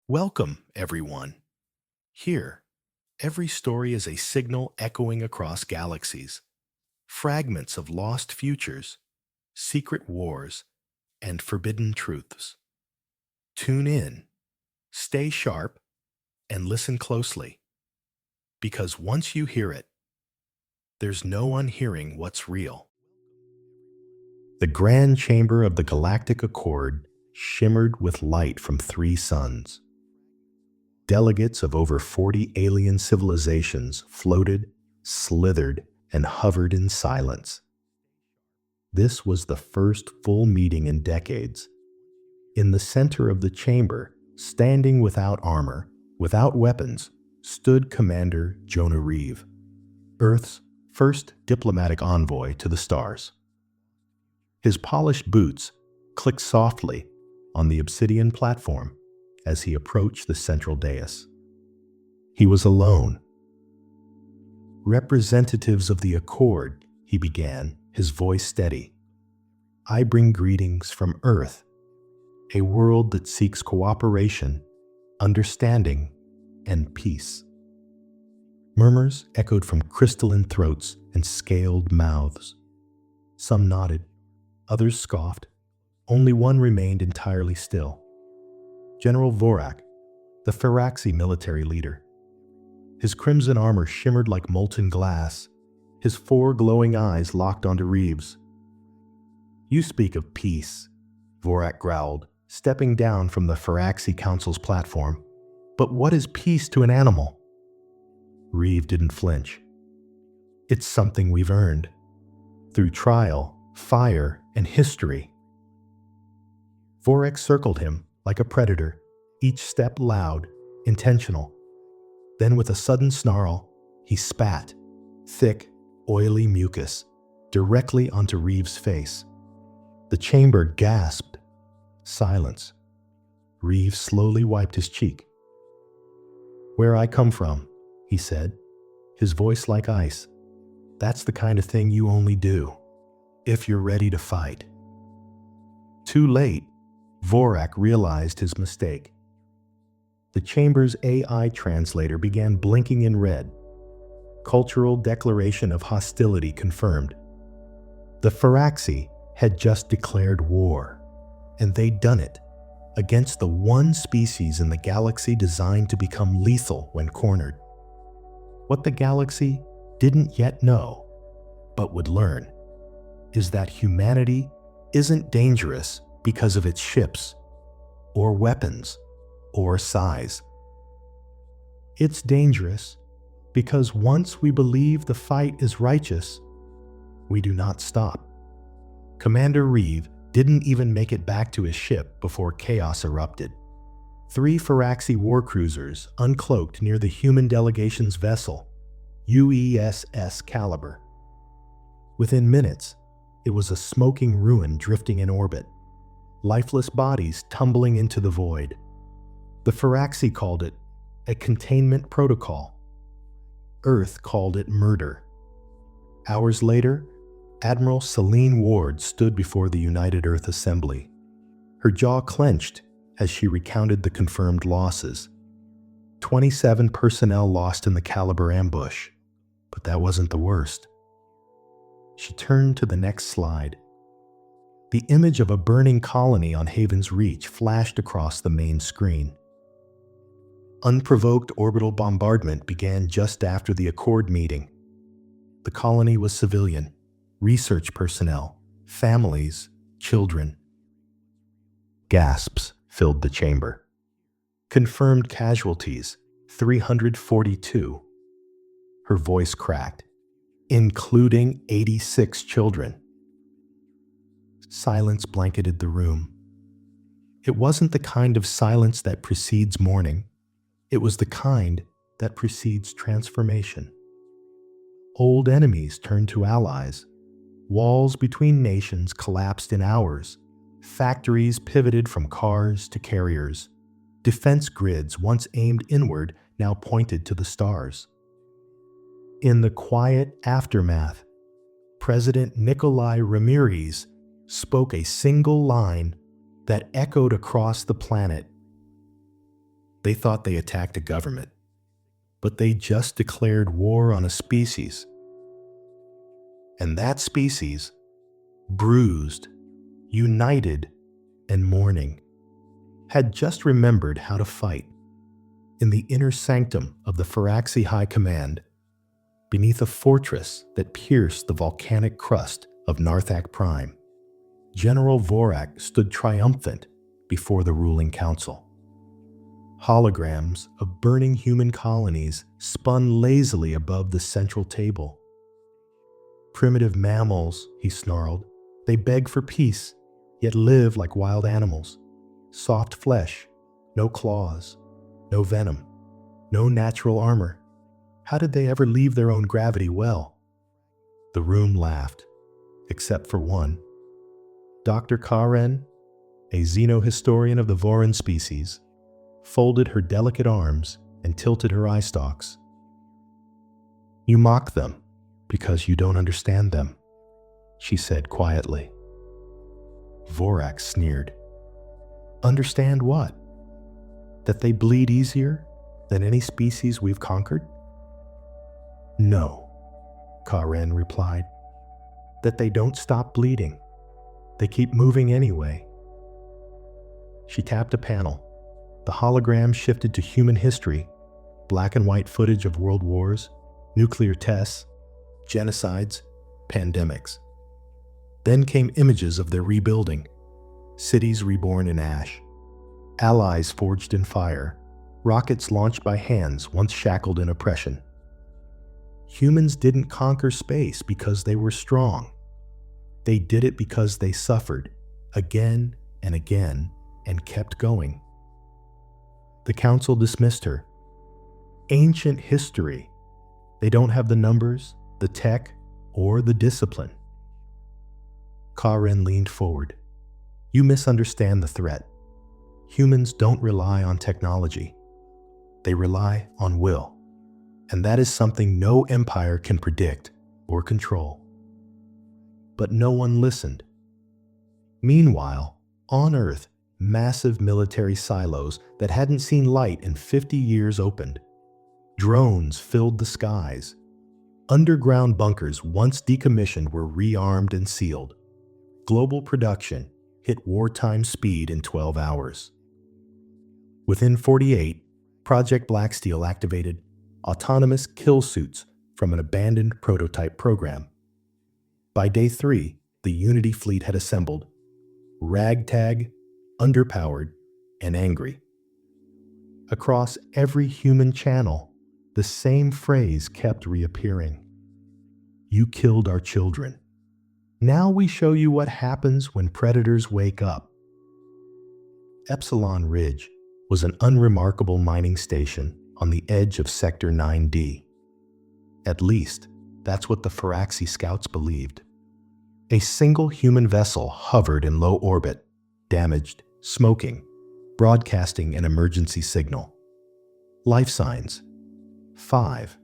Welcome, everyone. Here, every story is a signal echoing across galaxies, fragments of lost futures, secret wars, and forbidden truths. Tune in, stay sharp, and listen closely, because once you hear it, there's no unhearing what's real. The grand chamber of the Galactic Accord shimmered with light from three suns. Delegates of over 40 alien civilizations floated, slithered, and hovered in silence. This was the first full meeting in decades. In the center of the chamber, standing without armor, without weapons, stood Commander Jonah Reeve, Earth's first diplomatic envoy to the stars. His polished boots clicked softly on the obsidian platform as he approached the central dais. He was alone. "Representatives of the Accord," he began, his voice steady. "I bring greetings from Earth, a world that seeks cooperation, understanding, and peace." Murmurs echoed from crystalline throats and scaled mouths. Some nodded, others scoffed. Only one remained entirely still. General Vorak, the Firaxi military leader. His crimson armor shimmered like molten glass, his four glowing eyes locked onto Reeves. "You speak of peace," Vorak growled, stepping down from the Firaxi Council's platform. "But what is peace to an animal?" Reeve didn't flinch. "It's something we've earned. Through trial, fire, and history." Vorak circled him like a predator, each step loud, intentional. Then with a sudden snarl, he spat, thick, oily mucus, directly onto Reeves' face. The chamber gasped. Silence. Reeves slowly wiped his cheek. "Where I come from," he said, his voice like ice. "That's the kind of thing you only do if you're ready to fight." Too late, Vorak realized his mistake. The chamber's AI translator began blinking in red. Cultural declaration of hostility confirmed. The Firaxi had just declared war, and they'd done it against the one species in the galaxy designed to become lethal when cornered. What the galaxy didn't yet know, but would learn, is that humanity isn't dangerous because of its ships, or weapons, or size. It's dangerous because once we believe the fight is righteous, we do not stop. Commander Reeve didn't even make it back to his ship before chaos erupted. Three Firaxi war cruisers uncloaked near the human delegation's vessel, UESS Caliber. Within minutes, it was a smoking ruin drifting in orbit, lifeless bodies tumbling into the void. The Firaxi called it a containment protocol. Earth called it murder. Hours later, Admiral Celine Ward stood before the United Earth Assembly. Her jaw clenched as she recounted the confirmed losses. 27 personnel lost in the Caliber ambush, but that wasn't the worst. She turned to the next slide. The image of a burning colony on Haven's Reach flashed across the main screen. Unprovoked orbital bombardment began just after the Accord meeting. The colony was civilian, research personnel, families, children. Gasps filled the chamber. Confirmed casualties, 342. Her voice cracked. "Including 86 children." Silence blanketed the room. It wasn't the kind of silence that precedes mourning. It was the kind that precedes transformation. Old enemies turned to allies. Walls between nations collapsed in hours. Factories pivoted from cars to carriers. Defense grids once aimed inward now pointed to the stars. In the quiet aftermath, President Nicolai Ramirez spoke a single line that echoed across the planet. They thought they attacked a government, but they just declared war on a species. And that species, bruised, united, and mourning, had just remembered how to fight. In the inner sanctum of the Firaxi High Command, beneath a fortress that pierced the volcanic crust of Narthak Prime, General Vorak stood triumphant before the ruling council. Holograms of burning human colonies spun lazily above the central table. Primitive mammals, he snarled, they beg for peace, yet live like wild animals. Soft flesh, no claws, no venom, no natural armor. How did they ever leave their own gravity well? The room laughed, except for one. Dr. Karen, a xenohistorian of the Voran species, folded her delicate arms and tilted her eye stalks. You mock them because you don't understand them, she said quietly. Vorak sneered. Understand what? That they bleed easier than any species we've conquered? No, Karen replied. That they don't stop bleeding. They keep moving anyway. She tapped a panel. The hologram shifted to human history, black and white footage of world wars, nuclear tests, genocides, pandemics. Then came images of their rebuilding, cities reborn in ash, allies forged in fire, rockets launched by hands once shackled in oppression. Humans didn't conquer space because they were strong. They did it because they suffered, again and again, and kept going. The council dismissed her. Ancient history. They don't have the numbers, the tech, or the discipline. Karen leaned forward. You misunderstand the threat. Humans don't rely on technology. They rely on will. And that is something no empire can predict or control. But no one listened. Meanwhile, on Earth, massive military silos that hadn't seen light in 50 years opened. Drones filled the skies. Underground bunkers once decommissioned were rearmed and sealed. Global production hit wartime speed in 12 hours. Within 48, Project Blacksteel activated autonomous kill suits from an abandoned prototype program. By day 3, the Unity fleet had assembled, ragtag, underpowered, and angry. Across every human channel, the same phrase kept reappearing. You killed our children. Now we show you what happens when predators wake up. Epsilon Ridge was an unremarkable mining station on the edge of Sector 9D. At least, that's what the Firaxi scouts believed. A single human vessel hovered in low orbit, damaged, smoking, broadcasting an emergency signal. Life signs. 5.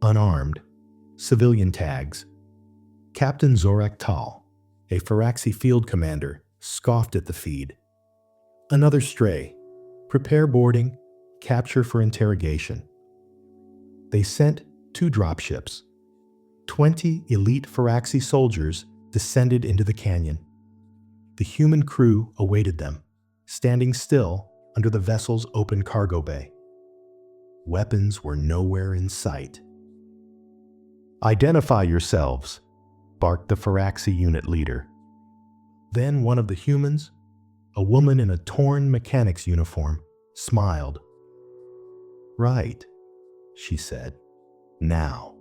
Unarmed. Civilian tags. Captain Zorak Tal, a Firaxi field commander, scoffed at the feed. Another stray. Prepare boarding. Capture for interrogation. They sent 2 dropships. 20 elite Firaxi soldiers descended into the canyon. The human crew awaited them, standing still under the vessel's open cargo bay. Weapons were nowhere in sight. Identify yourselves, barked the Firaxi unit leader. Then one of the humans, a woman in a torn mechanic's uniform, smiled. Right, she said. Now.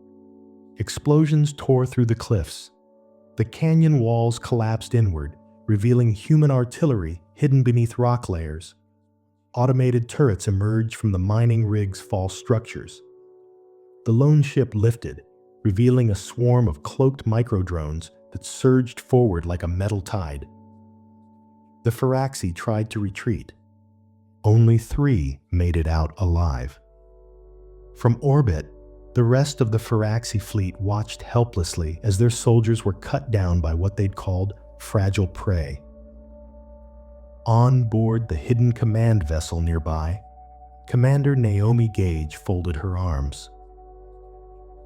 Explosions tore through the cliffs. The canyon walls collapsed inward, revealing human artillery hidden beneath rock layers. Automated turrets emerged from the mining rig's false structures. The lone ship lifted, revealing a swarm of cloaked microdrones that surged forward like a metal tide. The Firaxi tried to retreat. Only 3 made it out alive. From orbit, the rest of the Firaxi fleet watched helplessly as their soldiers were cut down by what they'd called fragile prey. On board the hidden command vessel nearby, Commander Naomi Gage folded her arms.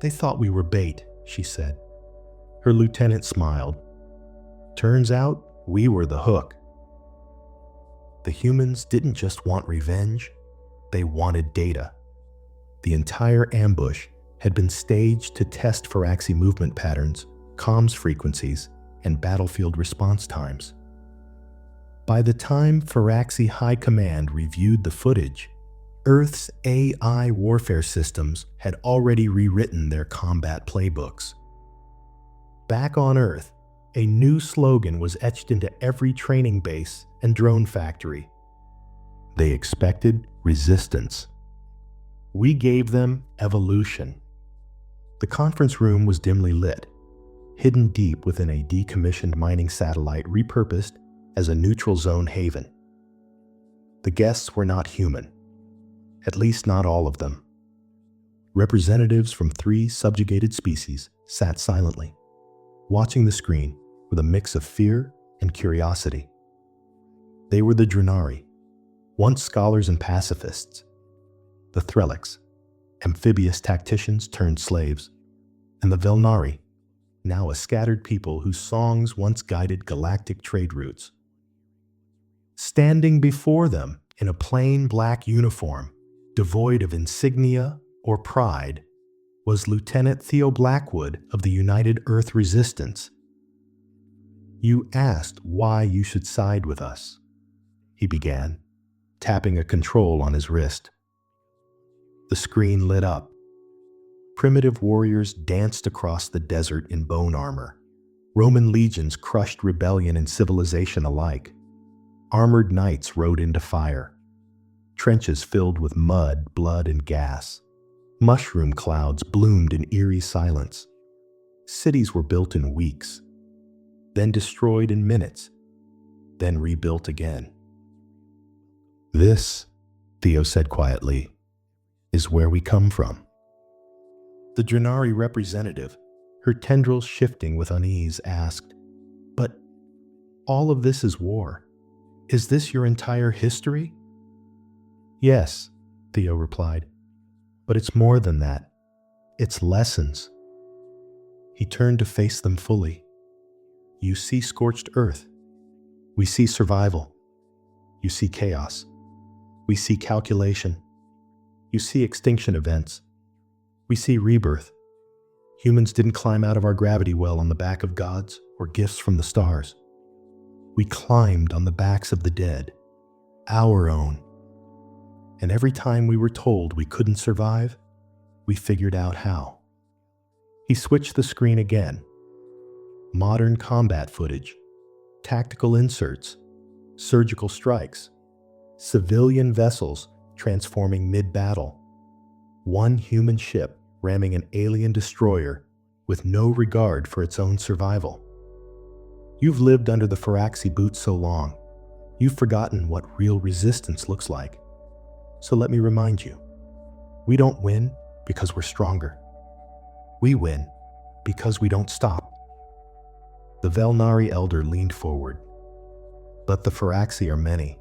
"They thought we were bait," she said. Her lieutenant smiled. "Turns out we were the hook." The humans didn't just want revenge, they wanted data. The entire ambush had been staged to test Firaxi movement patterns, comms frequencies, and battlefield response times. By the time Firaxi High Command reviewed the footage, Earth's AI warfare systems had already rewritten their combat playbooks. Back on Earth, a new slogan was etched into every training base and drone factory. They expected resistance. We gave them evolution. The conference room was dimly lit, hidden deep within a decommissioned mining satellite repurposed as a neutral zone haven. The guests were not human, at least not all of them. Representatives from 3 subjugated species sat silently, watching the screen with a mix of fear and curiosity. They were the Drenari, once scholars and pacifists, the Threlix, amphibious tacticians turned slaves, and the Velnari, now a scattered people whose songs once guided galactic trade routes. Standing before them in a plain black uniform, devoid of insignia or pride, was Lieutenant Theo Blackwood of the United Earth Resistance. "You asked why you should side with us," he began, tapping a control on his wrist. The screen lit up. Primitive warriors danced across the desert in bone armor. Roman legions crushed rebellion and civilization alike. Armored knights rode into fire. Trenches filled with mud, blood, and gas. Mushroom clouds bloomed in eerie silence. Cities were built in weeks, then destroyed in minutes, then rebuilt again. "This," Theo said quietly, "is where we come from." The Drenari representative, her tendrils shifting with unease, asked, "But all of this is war. Is this your entire history?" "Yes," Theo replied, "but it's more than that. It's lessons." He turned to face them fully. "You see scorched earth. We see survival. You see chaos. We see calculation. You see extinction events. We see rebirth. Humans didn't climb out of our gravity well on the back of gods or gifts from the stars. We climbed on the backs of the dead, our own. And every time we were told we couldn't survive, we figured out how." He switched the screen again. Modern combat footage, tactical inserts, surgical strikes, civilian vessels transforming mid-battle. One human ship ramming an alien destroyer with no regard for its own survival. You've lived under the Firaxi boot so long, you've forgotten what real resistance looks like. So let me remind you, we don't win because we're stronger. We win because we don't stop. The Velnari elder leaned forward. "But the Firaxi are many,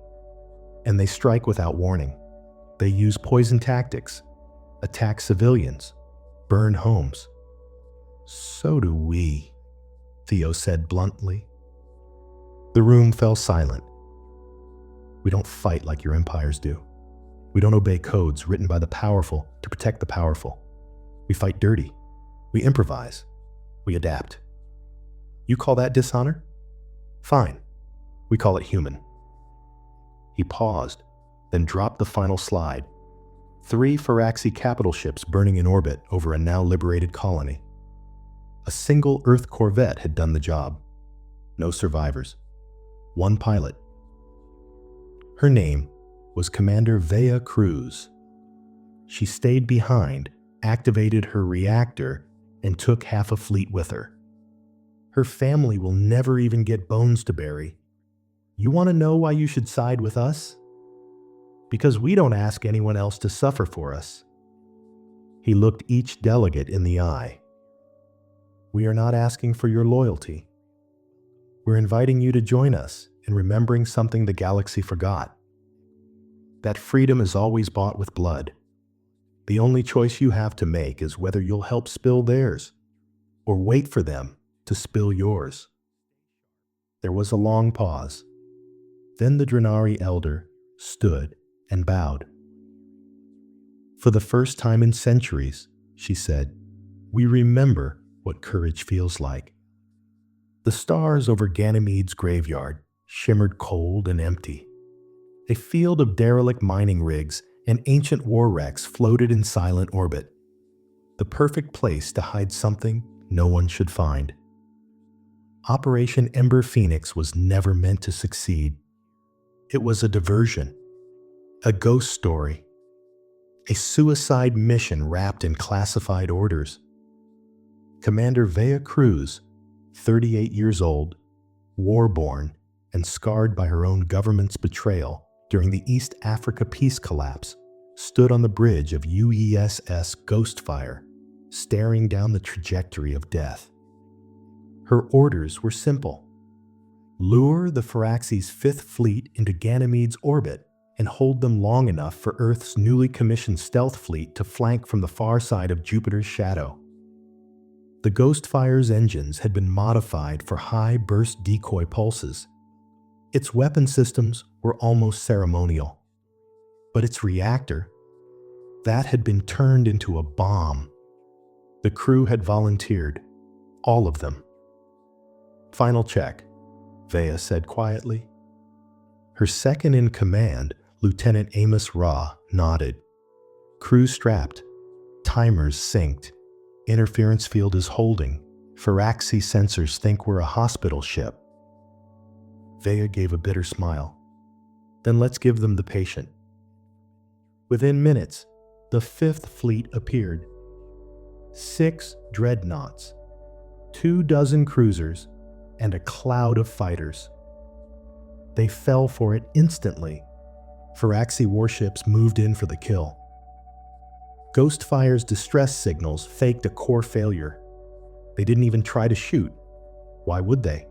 and they strike without warning. They use poison tactics, attack civilians, burn homes." "So do we," Theo said bluntly. The room fell silent. "We don't fight like your empires do. We don't obey codes written by the powerful to protect the powerful. We fight dirty. We improvise. We adapt. You call that dishonor? Fine. We call it human." He paused, then dropped the final slide. 3 Firaxi capital ships burning in orbit over a now liberated colony. A single Earth corvette had done the job. No survivors. 1 pilot. Her name was Commander Vea Cruz. She stayed behind, activated her reactor, and took half a fleet with her. Her family will never even get bones to bury. You want to know why you should side with us? Because we don't ask anyone else to suffer for us. He looked each delegate in the eye. We are not asking for your loyalty. We're inviting you to join us in remembering something the galaxy forgot. That freedom is always bought with blood. The only choice you have to make is whether you'll help spill theirs or wait for them to spill yours. There was a long pause. Then the Drenari elder stood and bowed. For the first time in centuries, she said, we remember what courage feels like. The stars over Ganymede's graveyard shimmered cold and empty. A field of derelict mining rigs and ancient war wrecks floated in silent orbit. The perfect place to hide something no one should find. Operation Ember Phoenix was never meant to succeed. It was a diversion, a ghost story, a suicide mission wrapped in classified orders. Commander Vea Cruz, 38 years old, war-born, and scarred by her own government's betrayal during the East Africa peace collapse, stood on the bridge of UESS Ghostfire, staring down the trajectory of death. Her orders were simple. Lure the Pharaxes' Fifth Fleet into Ganymede's orbit and hold them long enough for Earth's newly commissioned stealth fleet to flank from the far side of Jupiter's shadow. The Ghostfire's engines had been modified for high-burst decoy pulses. Its weapon systems were almost ceremonial. But its reactor, that had been turned into a bomb. The crew had volunteered, all of them. Final check, Vea said quietly. Her second-in-command, Lieutenant Amos Ra, nodded. Crew strapped, timers synced, interference field is holding, Pharaxi sensors think we're a hospital ship. Vea gave a bitter smile. Then let's give them the patient. Within minutes, the Fifth Fleet appeared. 6 dreadnoughts, 24 cruisers, and a cloud of fighters. They fell for it instantly. Pharaxi warships moved in for the kill. Ghostfire's distress signals faked a core failure. They didn't even try to shoot. Why would they?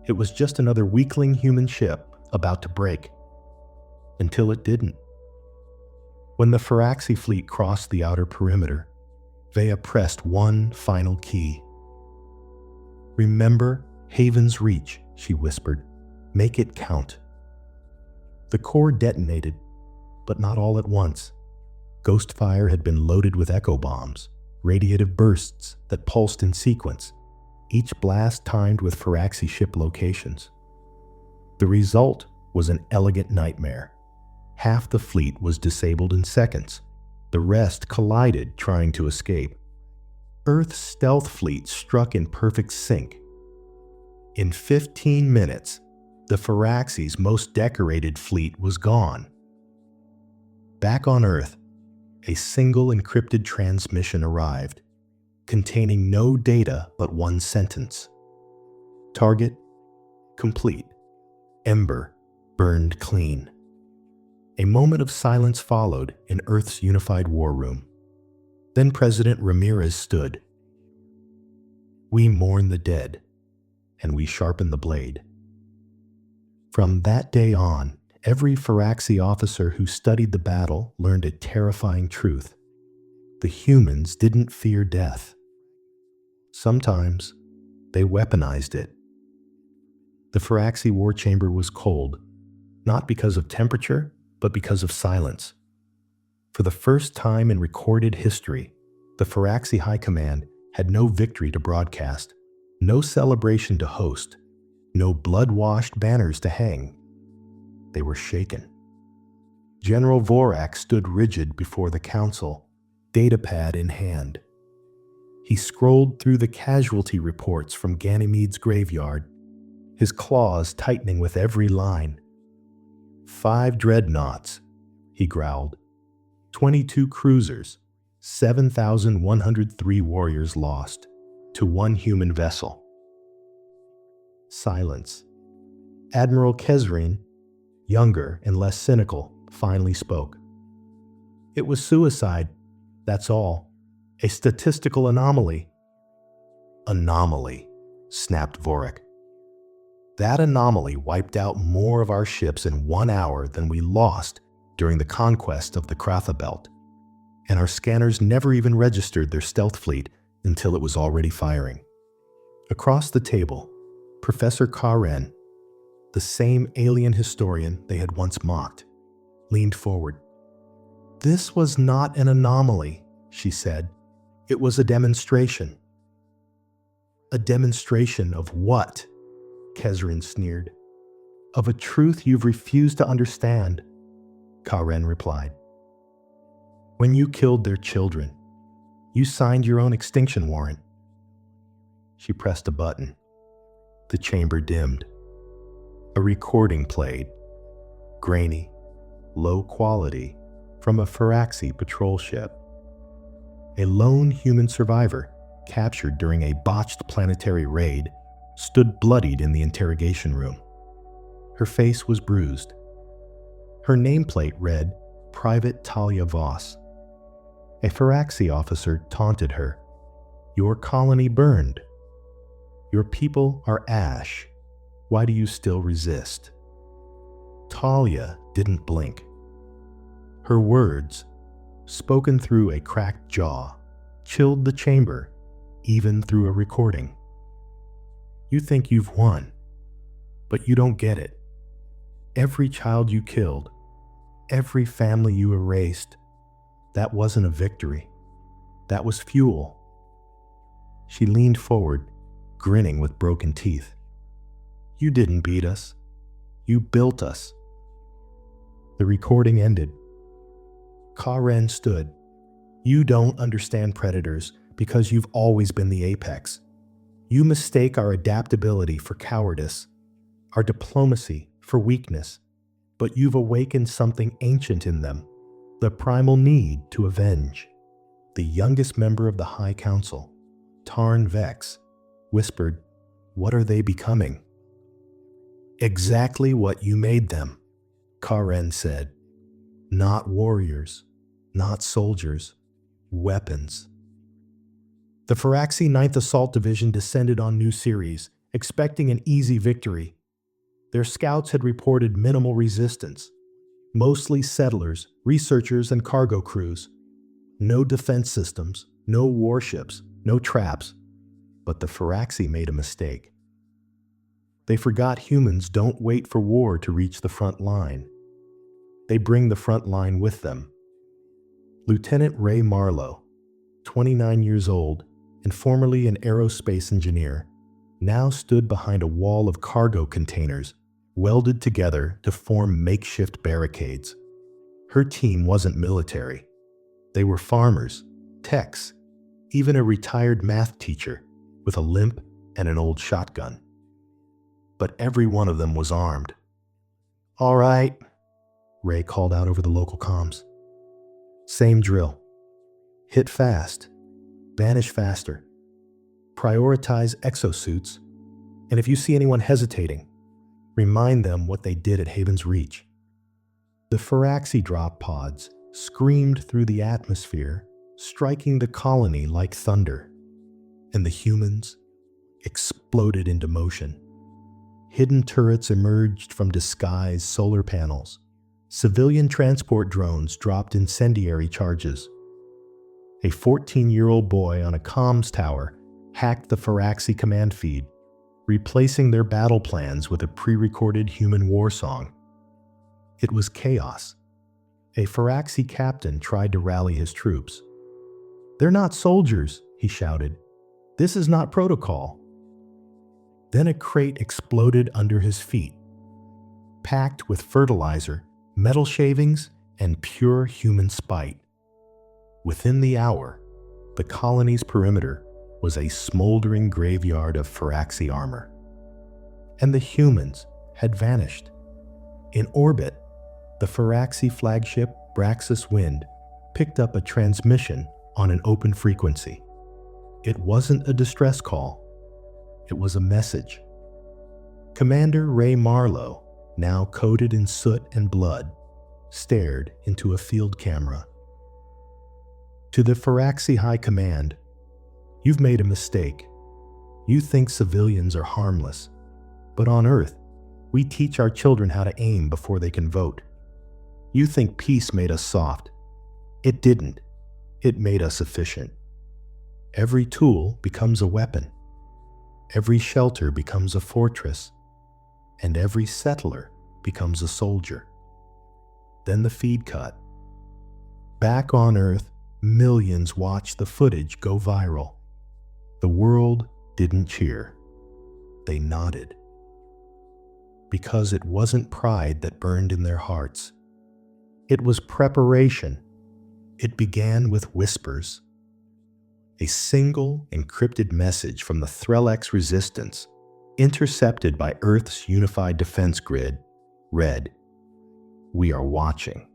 It was just another weakling human ship about to break. Until it didn't. When the Pharaxi fleet crossed the outer perimeter, Vea pressed one final key. Remember Haven's Reach, she whispered. Make it count. The core detonated, but not all at once. Ghostfire had been loaded with echo bombs, radiative bursts that pulsed in sequence, each blast timed with Pharaxi ship locations. The result was an elegant nightmare. Half the fleet was disabled in seconds. The rest collided trying to escape. Earth's stealth fleet struck in perfect sync. In 15 minutes, the Pharaxis' most decorated fleet was gone. Back on Earth, a single encrypted transmission arrived, containing no data but one sentence. Target complete. Ember burned clean. A moment of silence followed in Earth's unified war room. Then President Ramirez stood. We mourn the dead, and we sharpen the blade. From that day on, every Pharaxi officer who studied the battle learned a terrifying truth. The humans didn't fear death. Sometimes, they weaponized it. The Pharaxi war chamber was cold, not because of temperature, but because of silence. For the first time in recorded history, the Pharaxi High Command had no victory to broadcast, no celebration to host, no blood-washed banners to hang. They were shaken. General Vorak stood rigid before the council, datapad in hand. He scrolled through the casualty reports from Ganymede's graveyard, his claws tightening with every line. 5 dreadnoughts, he growled. 22 cruisers, 7,103 warriors lost, to 1 human vessel. Silence. Admiral Kesrin, younger and less cynical, finally spoke. It was suicide, that's all. A statistical anomaly. Anomaly, snapped Vorak. That anomaly wiped out more of our ships in 1 hour than we lost during the conquest of the Kratha Belt, and our scanners never even registered their stealth fleet until it was already firing. Across the table, Professor Karen, the same alien historian they had once mocked, leaned forward. "This was not an anomaly," she said. "It was a demonstration." "A demonstration of what?" Kezrin sneered. "Of a truth you've refused to understand," Karen replied. "When you killed their children, you signed your own extinction warrant." She pressed a button. The chamber dimmed. A recording played, grainy, low quality, from a Firaxi patrol ship. A lone human survivor, captured during a botched planetary raid, stood bloodied in the interrogation room. Her face was bruised. Her nameplate read, "Private Talia Voss." A Firaxi officer taunted her. "Your colony burned. Your people are ash. Why do you still resist?" Talia didn't blink. Her words, spoken through a cracked jaw, chilled the chamber, even through a recording. "You think you've won, but you don't get it. Every child you killed, every family you erased, that wasn't a victory. That was fuel." She leaned forward, grinning with broken teeth. "You didn't beat us. You built us." The recording ended. Karen stood. "You don't understand predators because you've always been the apex. You mistake our adaptability for cowardice, our diplomacy for weakness, but you've awakened something ancient in them, the primal need to avenge." The youngest member of the High Council, Tarn Vex, whispered, "What are they becoming?" "Exactly what you made them," Karen said. "Not warriors, not soldiers, weapons." The Firaxi 9th Assault Division descended on New Ceres, expecting an easy victory. Their scouts had reported minimal resistance, mostly settlers, researchers, and cargo crews. No defense systems, no warships, no traps. But the Firaxi made a mistake. They forgot humans don't wait for war to reach the front line. They bring the front line with them. Lieutenant Ray Marlowe, 29 years old and formerly an aerospace engineer, now stood behind a wall of cargo containers welded together to form makeshift barricades. Her team wasn't military. They were farmers, techs, even a retired math teacher with a limp and an old shotgun. But every one of them was armed. "All right," Ray called out over the local comms. "Same drill. Hit fast. Vanish faster. Prioritize exosuits. And if you see anyone hesitating, remind them what they did at Haven's Reach." The Firaxi drop pods screamed through the atmosphere, striking the colony like thunder. And the humans exploded into motion. Hidden turrets emerged from disguised solar panels. Civilian transport drones dropped incendiary charges. A 14-year-old boy on a comms tower hacked the Firaxi command feed, replacing their battle plans with a pre-recorded human war song. It was chaos. A Firaxi captain tried to rally his troops. "They're not soldiers," he shouted. "This is not protocol." Then a crate exploded under his feet, packed with fertilizer, metal shavings, and pure human spite. Within the hour, the colony's perimeter was a smoldering graveyard of Firaxi armor. And the humans had vanished. In orbit, the Firaxi flagship Braxis Wind picked up a transmission on an open frequency. It wasn't a distress call. It was a message. Commander Ray Marlowe, now coated in soot and blood, stared into a field camera. "To the Firaxi High Command, you've made a mistake. You think civilians are harmless. But on Earth, we teach our children how to aim before they can vote. You think peace made us soft. It didn't. It made us efficient. Every tool becomes a weapon. Every shelter becomes a fortress. And every settler becomes a soldier. Then the feed cut. Back on Earth, millions watched the footage go viral. The world didn't cheer. They nodded. Because it wasn't pride that burned in their hearts. It was preparation. It began with whispers. A single encrypted message from the Threlx resistance, intercepted by Earth's unified defense grid, read, "We are watching.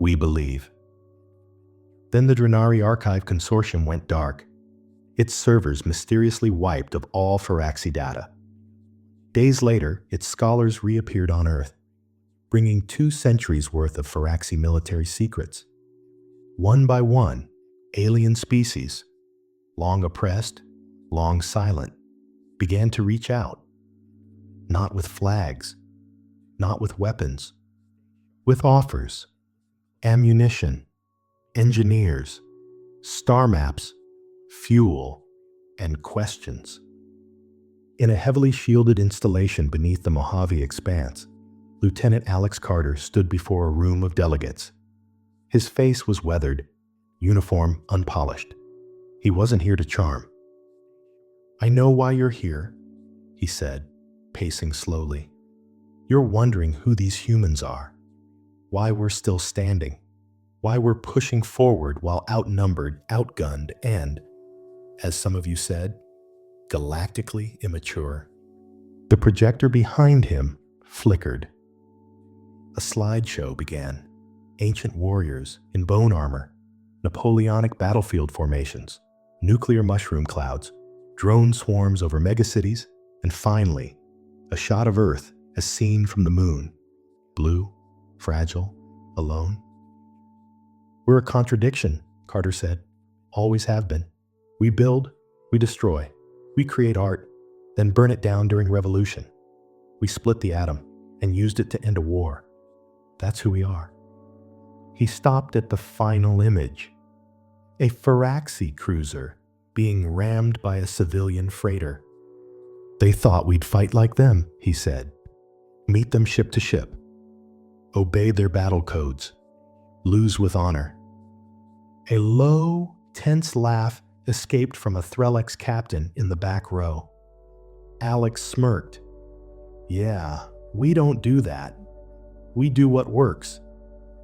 We believe." Then the Drenari Archive Consortium went dark. Its servers mysteriously wiped of all Firaxi data. Days later, its scholars reappeared on Earth, bringing 2 centuries worth of Firaxi military secrets. One by one, alien species, long oppressed, long silent, began to reach out. Not with flags, not with weapons, with offers, ammunition, engineers, star maps, fuel, and questions. In a heavily shielded installation beneath the Mojave Expanse, Lieutenant Alex Carter stood before a room of delegates. His face was weathered, uniform unpolished. He wasn't here to charm. "I know why you're here," he said, pacing slowly. "You're wondering who these humans are, why we're still standing, why we're pushing forward while outnumbered, outgunned, and, as some of you said, galactically immature." The projector behind him flickered. A slideshow began. Ancient warriors in bone armor, Napoleonic battlefield formations, nuclear mushroom clouds, drone swarms over megacities, and finally, a shot of Earth as seen from the moon. Blue, fragile, alone. "We're a contradiction," Carter said. "Always have been. We build, we destroy. We create art, then burn it down during revolution. We split the atom and used it to end a war. That's who we are." He stopped at the final image. A Firaxi cruiser being rammed by a civilian freighter. "They thought we'd fight like them," he said. "Meet them ship to ship. Obey their battle codes. Lose with honor." A low, tense laugh escaped from a Threlx captain in the back row. Alex smirked. "Yeah, we don't do that. We do what works.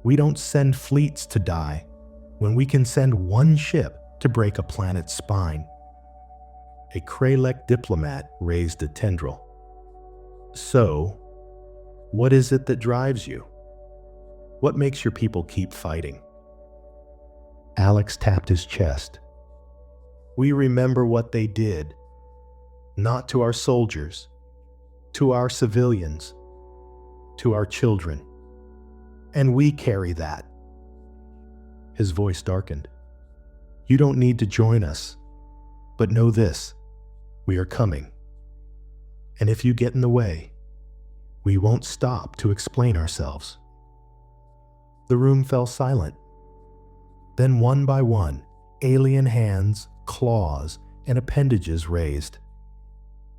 We don't send fleets to die when we can send one ship to break a planet's spine." A Kralek diplomat raised a tendril. "So, what is it that drives you? What makes your people keep fighting?" Alex tapped his chest. "We remember what they did. Not to our soldiers, to our civilians, to our children. And we carry that." His voice darkened. "You don't need to join us, but know this, we are coming. And if you get in the way, we won't stop to explain ourselves." The room fell silent. Then one by one, alien hands, claws, and appendages raised.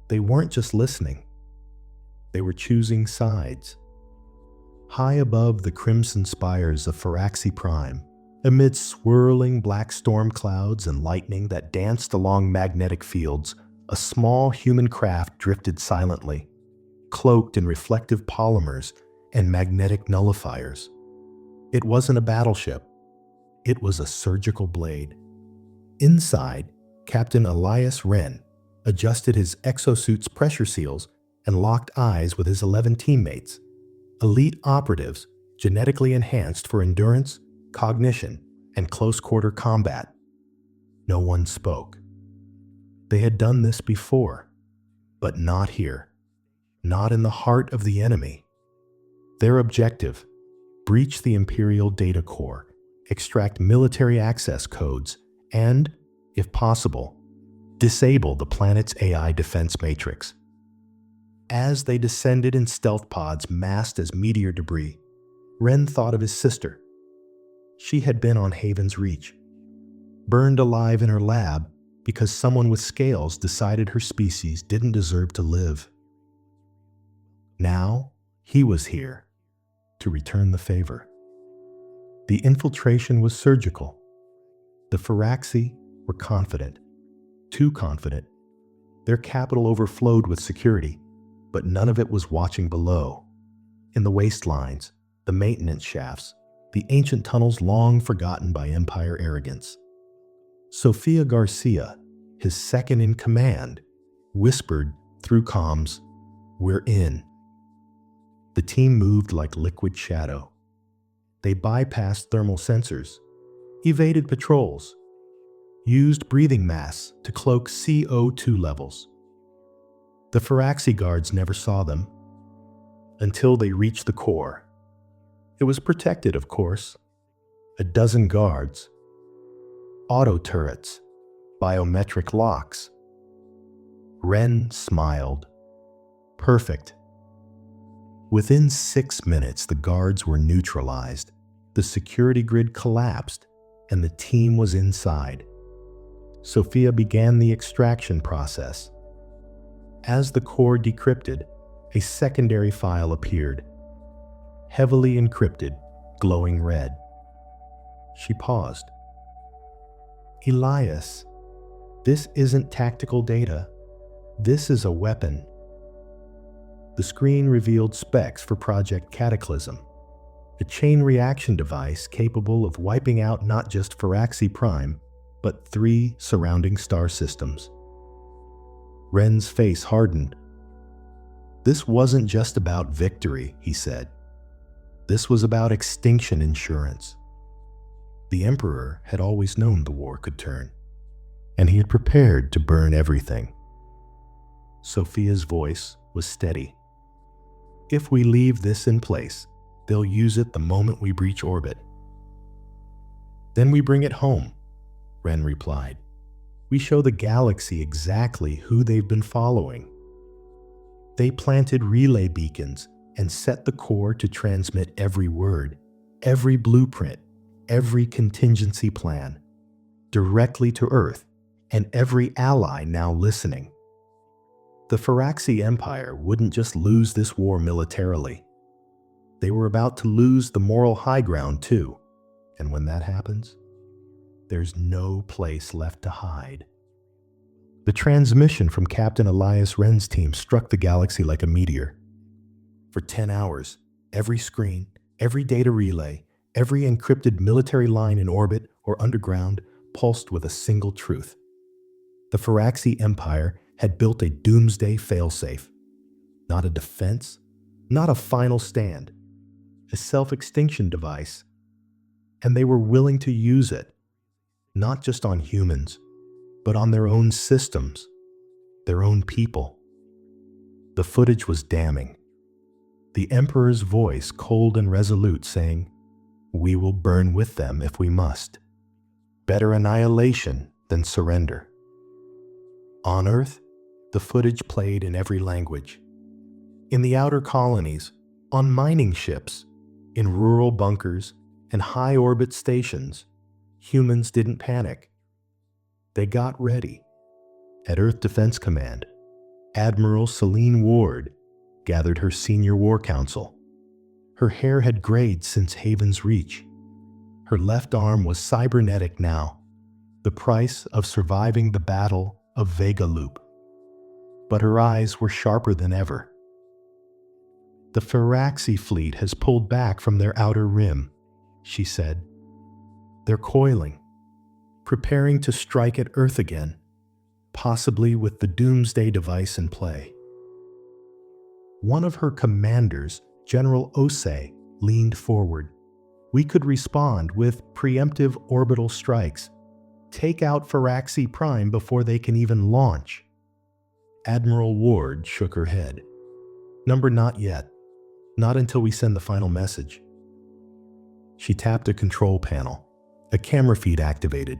They weren't just listening. They were choosing sides. High above the crimson spires of Firaxi Prime, amid swirling black storm clouds and lightning that danced along magnetic fields, a small human craft drifted silently, cloaked in reflective polymers and magnetic nullifiers. It wasn't a battleship. It was a surgical blade. Inside, Captain Elias Wren adjusted his exosuit's pressure seals and locked eyes with his 11 teammates, elite operatives genetically enhanced for endurance, cognition, and close-quarter combat. No one spoke. They had done this before, but not here, not in the heart of the enemy. Their objective: breach the Imperial data core, extract military access codes, and, if possible, disable the planet's AI defense matrix. As they descended in stealth pods masked as meteor debris, Ren thought of his sister. She had been on Haven's Reach, burned alive in her lab because someone with scales decided her species didn't deserve to live. Now, he was here to return the favor. The infiltration was surgical. The Firaxi were confident, too confident. Their capital overflowed with security, but none of it was watching below. In the waistlines, the maintenance shafts, the ancient tunnels long forgotten by Empire arrogance. Sofia Garcia, his second in command, whispered through comms, "We're in." The team moved like liquid shadow. They bypassed thermal sensors, evaded patrols, used breathing masks to cloak CO2 levels. The Firaxi guards never saw them until they reached the core. It was protected, of course. A dozen guards, auto turrets, biometric locks. Ren smiled. Perfect. Within 6 minutes, the guards were neutralized. The security grid collapsed, and the team was inside. Sophia began the extraction process. As the core decrypted, a secondary file appeared, heavily encrypted, glowing red. She paused. "Elias, this isn't tactical data. This is a weapon." The screen revealed specs for Project Cataclysm, a chain reaction device capable of wiping out not just Firaxi Prime, but 3 surrounding star systems. Ren's face hardened. This wasn't just about victory, he said. This was about extinction insurance. The Emperor had always known the war could turn, and he had prepared to burn everything. Sophia's voice was steady. "If we leave this in place, they'll use it the moment we breach orbit." "Then we bring it home," Ren replied. "We show the galaxy exactly who they've been following." They planted relay beacons and set the core to transmit every word, every blueprint, every contingency plan, directly to Earth and every ally now listening. The Firaxi Empire wouldn't just lose this war militarily. They were about to lose the moral high ground too. And when that happens, there's no place left to hide. The transmission from Captain Elias Ren's team struck the galaxy like a meteor. For 10 hours, every screen, every data relay, every encrypted military line in orbit or underground pulsed with a single truth. The Firaxi Empire had built a doomsday failsafe. Not a defense, not a final stand, a self-extinction device. And they were willing to use it, not just on humans, but on their own systems, their own people. The footage was damning. The Emperor's voice cold and resolute, saying, "We will burn with them if we must. Better annihilation than surrender." On Earth, the footage played in every language. In the outer colonies, on mining ships, in rural bunkers, and high-orbit stations, humans didn't panic. They got ready. At Earth Defense Command, Admiral Celine Ward gathered her senior war council. Her hair had grayed since Haven's Reach. Her left arm was cybernetic now, the price of surviving the Battle of Vega Loop. But her eyes were sharper than ever. "The Firaxi fleet has pulled back from their outer rim," she said. "They're coiling, preparing to strike at Earth again, possibly with the doomsday device in play." One of her commanders, General Osei, leaned forward. "We could respond with preemptive orbital strikes, take out Firaxi Prime before they can even launch." Admiral Ward shook her head. "Number, not yet. Not until we send the final message." She tapped a control panel. A camera feed activated.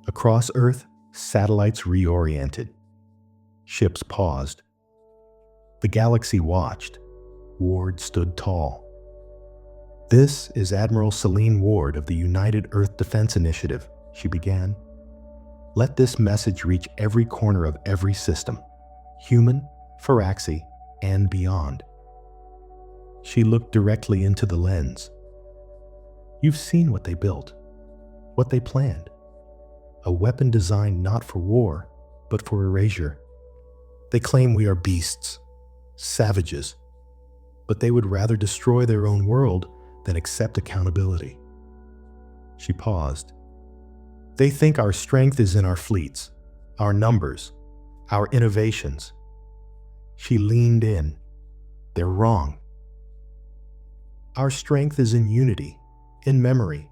Across Earth, satellites reoriented. Ships paused. The galaxy watched. Ward stood tall. "This is Admiral Celine Ward of the United Earth Defense Initiative," she began. "Let this message reach every corner of every system, human, Firaxi, and beyond." She looked directly into the lens. "You've seen what they built, what they planned. A weapon designed not for war, but for erasure. They claim we are beasts, savages, but they would rather destroy their own world than accept accountability." She paused. "They think our strength is in our fleets, our numbers, our innovations." She leaned in. "They're wrong. Our strength is in unity, in memory,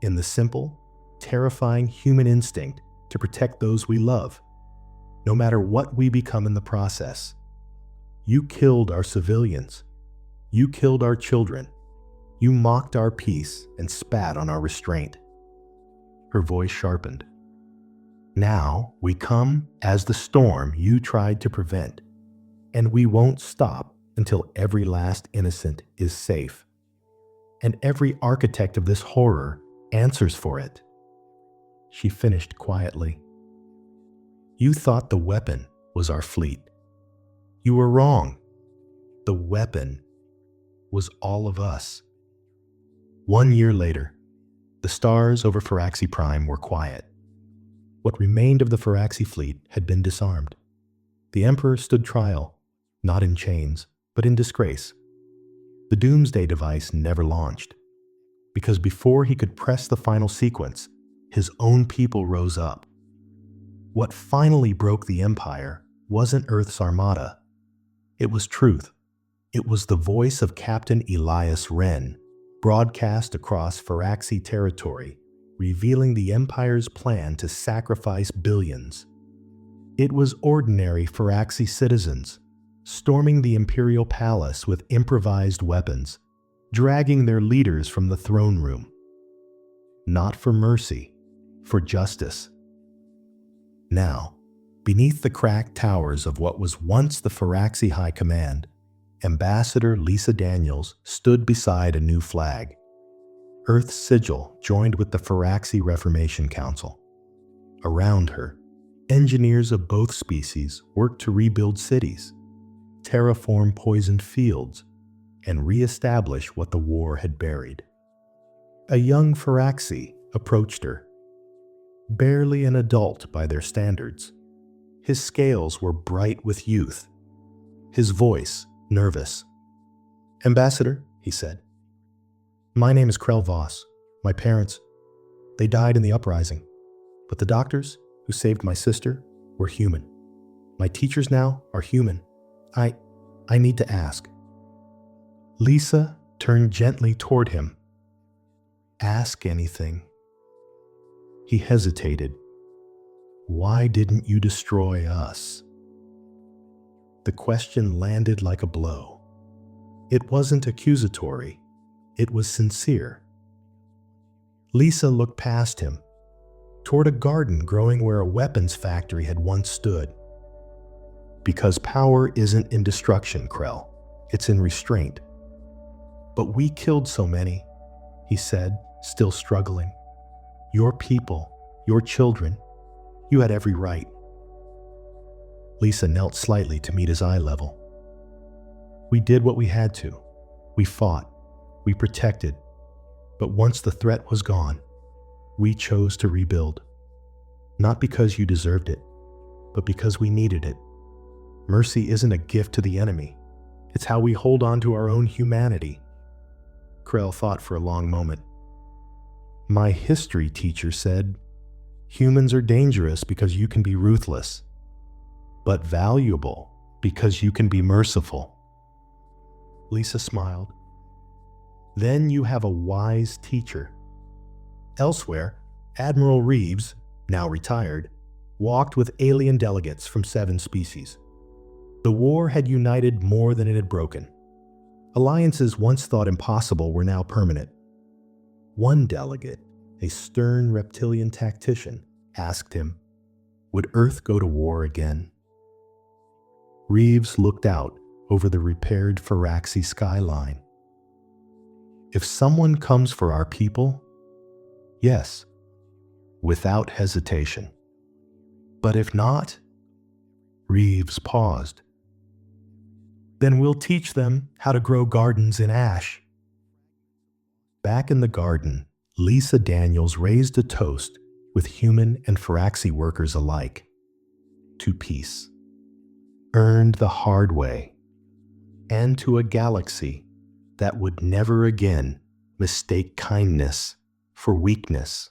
in the simple, terrifying human instinct to protect those we love, no matter what we become in the process. You killed our civilians. You killed our children. You mocked our peace and spat on our restraint." Her voice sharpened. "Now we come as the storm you tried to prevent, and we won't stop until every last innocent is safe. And every architect of this horror answers for it." She finished quietly. "You thought the weapon was our fleet. You were wrong. The weapon was all of us." 1 year later, the stars over Firaxi Prime were quiet. What remained of the Firaxi fleet had been disarmed. The Emperor stood trial, not in chains, but in disgrace. The Doomsday device never launched, because before he could press the final sequence, his own people rose up. What finally broke the Empire wasn't Earth's armada. It was truth. It was the voice of Captain Elias Wren, broadcast across Firaxi territory, revealing the Empire's plan to sacrifice billions. It was ordinary Firaxi citizens, storming the Imperial Palace with improvised weapons, dragging their leaders from the throne room. Not for mercy, for justice. Now, beneath the cracked towers of what was once the Firaxi High Command, Ambassador Lisa Daniels stood beside a new flag. Earth's sigil joined with the Firaxi Reformation Council. Around her, engineers of both species worked to rebuild cities, terraform poisoned fields, and re-establish what the war had buried. A young Firaxi approached her, barely an adult by their standards. His scales were bright with youth, his voice nervous. "Ambassador," he said, "my name is Krell Voss. My parents, they died in the uprising, but the doctors who saved my sister were human. My teachers now are human. I need to ask." Lisa turned gently toward him. "Ask anything." He hesitated. "Why didn't you destroy us?" The question landed like a blow. It wasn't accusatory. It was sincere. Lisa looked past him, toward a garden growing where a weapons factory had once stood. "Because power isn't in destruction, Krell. It's in restraint." "But we killed so many," he said, still struggling. "Your people, your children. You had every right." Lisa knelt slightly to meet his eye level. "We did what we had to. We fought. We protected. But once the threat was gone, we chose to rebuild. Not because you deserved it, but because we needed it. Mercy isn't a gift to the enemy. It's how we hold on to our own humanity." Krell thought for a long moment. "My history teacher said, humans are dangerous because you can be ruthless, but valuable because you can be merciful." Lisa smiled. "Then you have a wise teacher." Elsewhere, Admiral Reeves, now retired, walked with alien delegates from 7 species. The war had united more than it had broken. Alliances once thought impossible were now permanent. One delegate, a stern reptilian tactician, asked him, would Earth go to war again? Reeves looked out over the repaired Firaxi skyline. If someone comes for our people, yes, without hesitation. But if not, Reeves paused. Then we'll teach them how to grow gardens in ash. Back in the garden, Lisa Daniels raised a toast with human and Faraxi workers alike to peace, earned the hard way, and to a galaxy that would never again mistake kindness for weakness.